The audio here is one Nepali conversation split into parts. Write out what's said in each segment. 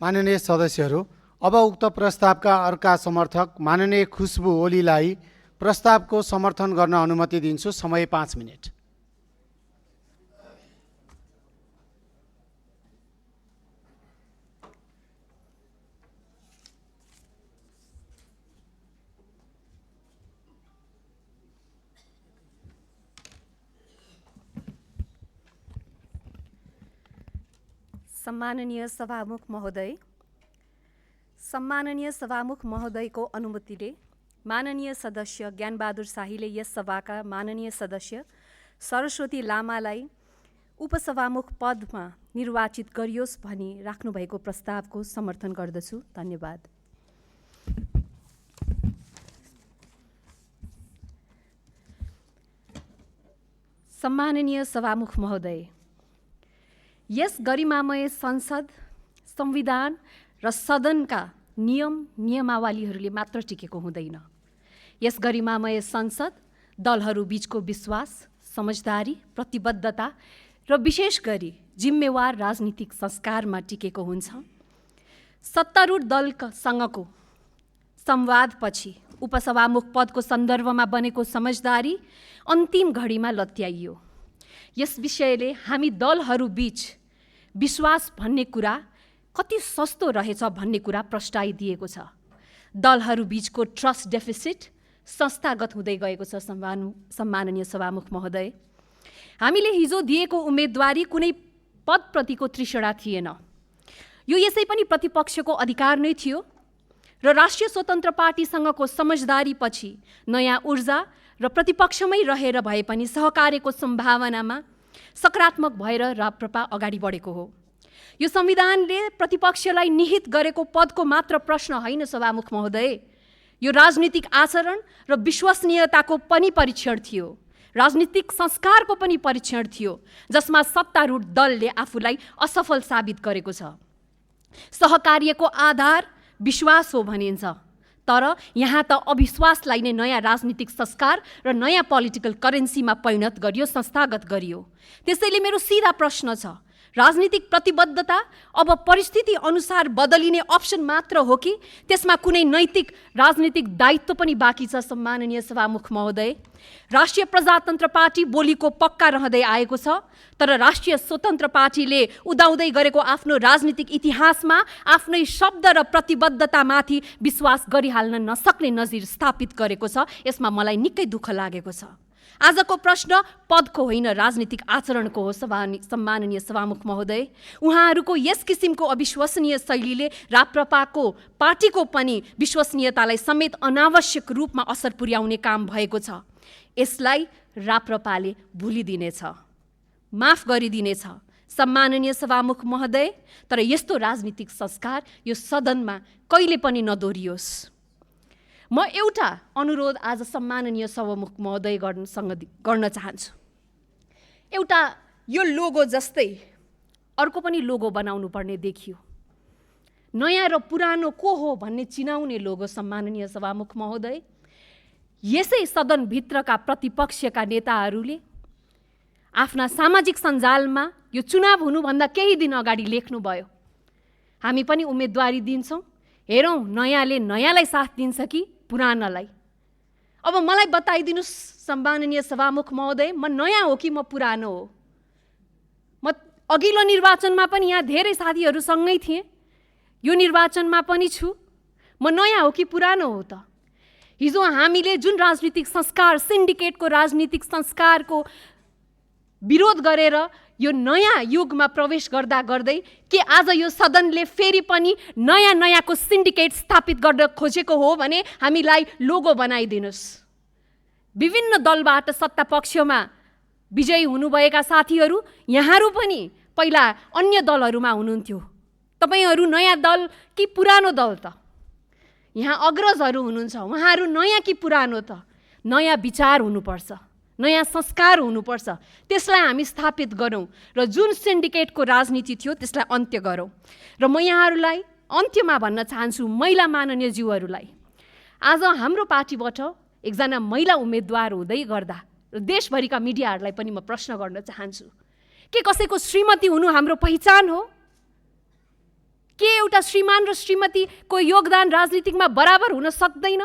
माननीय सदस्यहरू, अब उक्त प्रस्तावका अर्का समर्थक माननीय खुशबु ओलीलाई प्रस्तावको समर्थन गर्न अनुमति दिन्छु। समय 5 मिनेट। सम्माननीय सभामुख महोदयको अनुमतिले माननीय सदस्य ज्ञानबहादुर शाहीले यस सभाका माननीय सदस्य सरस्वती लामालाई उपसभामुख पदमा निर्वाचित गरियोस् भनी राख्नुभएको प्रस्तावको समर्थन गर्दछु। धन्यवाद। सम्माननीय सभामुख महोदय, यस गरिमामय संसद, संविधान र सदनका नियमावलीहरूले मात्र टिकेको हुँदैन। यस गरिमामय संसद दलहरू बीचको विश्वास, समझदारी, प्रतिबद्धता र विशेष गरी जिम्मेवार राजनीतिक संस्कारमा टिकेको हुन्छ। सत्तारूढ दलसँगको संवादपछि उपसभामुख पदको सन्दर्भमा बनेको समझदारी अन्तिम घडीमा लत्याइयो। यस विषयले हामी दलहरू बीच विश्वास भन्ने कुरा कति सस्तो रहेछ भन्ने कुरा प्रस्ताइदिएको छ। दलहरू बीचको ट्रस्ट डेफिसिट संस्थागत हुँदै गएको छ। सम्माननीय सभामुख महोदय, हामीले हिजो दिएको उम्मेदवारी कुनै पदप्रतिको तृष्णा थिएन। यो यसै पनि प्रतिपक्षको अधिकार नै थियो र राष्ट्रिय स्वतन्त्र पार्टीसँगको समझदारीपछि नयाँ ऊर्जा र प्रतिपक्षमै रहेर भए पनि सहकार्यको सम्भावनामा सकारात्मक भएर राप्रपा अगाडि बढेको हो। यो संविधानले प्रतिपक्षलाई निहित गरेको पदको मात्र प्रश्न होइन सभामुख महोदय, यो राजनीतिक आचरण र विश्वसनीयताको पनि परीक्षण थियो, राजनीतिक संस्कारको पनि परीक्षण थियो, जसमा सत्तारूढ दलले आफूलाई असफल साबित गरेको छ। सहकार्यको आधार विश्वास हो भनिन्छ, तर यहाँ त अविश्वासलाई नै नयाँ राजनीतिक संस्कार र नयाँ पोलिटिकल करेन्सीमा परिणत गरियो, संस्थागत गरियो। त्यसैले मेरो सिधा प्रश्न छ, राजनीतिक प्रतिबद्धता अब परिस्थिति अनुसार बदलिने अप्सन मात्र हो कि त्यसमा कुनै नैतिक राजनीतिक दायित्व पनि बाँकी छ? सम्माननीय सभामुख महोदय, राष्ट्रिय प्रजातन्त्र पार्टी बोलीको पक्का रहँदै आएको छ, तर राष्ट्रिय स्वतन्त्र पार्टीले उदाउँदै गरेको आफ्नो राजनीतिक इतिहासमा आफ्नै शब्द र प्रतिबद्धतामाथि विश्वास गरिहाल्न नसक्ने नजिर स्थापित गरेको छ। यसमा मलाई निकै दुःख लागेको छ। आजको प्रश्न पदको होइन, राजनीतिक आचरणको हो। सम्माननीय सभामुख महोदय, उहाँहरूको यस किसिमको अविश्वसनीय शैलीले राप्रपाको पार्टीको पनि विश्वसनीयतालाई समेत अनावश्यक रूपमा असर पुर्याउने काम भएको छ। यसलाई राप्रपाले भुलिदिनेछ, माफ गरिदिनेछ। सम्माननीय सभामुख महोदय, तर यस्तो राजनीतिक संस्कार यो सदनमा कहिले पनि नदोहोरियोस्। म एउटा अनुरोध आज सम्माननीय सभामुख महोदय गर्न चाहन्छु। एउटा यो लोगो जस्तै अर्को पनि लोगो बनाउनु पर्ने देखियो। नयाँ र पुरानो को हो भन्ने चिनाउने लोगो। सम्माननीय सभामुख महोदय, यसै सदनभित्रका प्रतिपक्षका नेताहरूले आफ्ना सामाजिक सञ्जालमा यो चुनाव हुनुभन्दा केही दिन अगाडि लेख्नुभयो, हामी पनि उम्मेदवारी दिन्छौँ, हेरौँ नयाँले नयाँलाई साथ दिन्छ कि पुरानालाई। अब मलाई बताइदिनुहोस् सम्माननीय सभामुख महोदय, म नयाँ हो कि म पुरानो हो? म अघिल्लो निर्वाचनमा पनि यहाँ धेरै साथीहरूसँगै थिएँ, यो निर्वाचनमा पनि छु। म नयाँ हो कि पुरानो हो त? हिजो हामीले जुन राजनीतिक संस्कार, सिन्डिकेटको राजनीतिक संस्कारको विरोध गरेर यो नयाँ युगमा प्रवेश गर्दा गर्दै के आज यो सदनले फेरि पनि नयाँको सिन्डिकेट स्थापित गर्न खोजेको हो भने हामीलाई लोगो बनाइदिनुहोस्। विभिन्न दलबाट सत्ता पक्षमा विजयी हुनुभएका साथीहरू, यहाँहरू पनि पहिला अन्य दलहरूमा हुनुहुन्थ्यो। तपाईहरू नयाँ दल कि पुरानो दल त? यहाँ अग्रजहरू हुनुहुन्छ, उहाँहरू नयाँ कि पुरानो त? नयाँ विचार हुनुपर्छ, नयाँ संस्कार हुनुपर्छ। त्यसलाई हामी स्थापित गरौँ र जुन सिन्डिकेटको राजनीति थियो त्यसलाई अन्त्य गरौँ। र म यहाँहरूलाई अन्त्यमा भन्न चाहन्छु, महिला माननीय ज्यूहरूलाई, आज हाम्रो पार्टीबाट एकजना महिला उम्मेदवार हुँदै गर्दा र देशभरिका मिडियाहरूलाई पनि म प्रश्न गर्न चाहन्छु, के कसैको श्रीमती हुनु हाम्रो पहिचान हो? के एउटा श्रीमान र श्रीमतीको योगदान राजनीतिकमा बराबर हुन सक्दैन?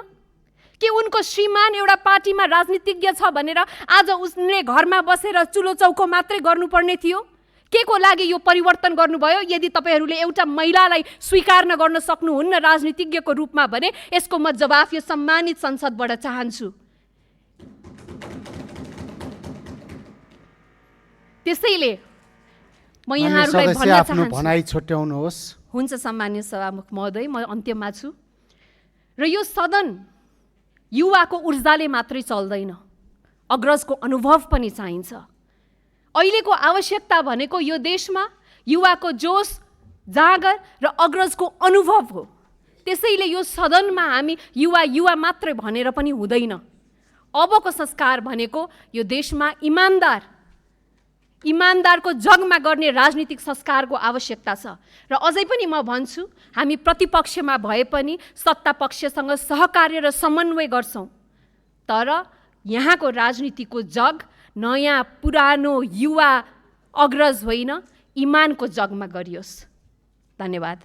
के उनको श्रीमान एउटा पार्टीमा राजनीतिज्ञ छ भनेर आज उसले घरमा बसेर चुलो चौको मात्रै गर्नुपर्ने थियो? के को लागि यो परिवर्तन गर्नुभयो? यदि तपाईँहरूले एउटा महिलालाई स्वीकार गर्न सक्नुहुन्न राजनीतिज्ञको रूपमा भने यसको म जवाफ यो सम्मानित संसदबाट चाहन्छु। त्यसैले म यहाँहरूलाई भन्न आफ्नो चाहन्छु। भनाइ छुट्याउनुहोस्। हुन्छ सम्मान्य सभामुख महोदय, म अन्त्यमा छु। र यो सदन युवाको ऊर्जाले मात्रै चल्दैन, अग्रजको अनुभव पनि चाहिन्छ। अहिलेको आवश्यकता भनेको यो देशमा युवाको जोस, जाँगर र अग्रजको अनुभव हो। त्यसैले यो सदनमा हामी युवा मात्रै भनेर पनि हुँदैन। अबको संस्कार भनेको यो देशमा इमान्दारको जगमा गर्ने राजनीतिक संस्कारको आवश्यकता छ। र अझै पनि म भन्छु, हामी प्रतिपक्षमा भए पनि सत्ता पक्षसँग सहकार्य र समन्वय गर्छौँ, तर यहाँको राजनीतिको जग नयाँ पुरानो युवा अग्रज होइन, इमानको जगमा गरियोस्। धन्यवाद।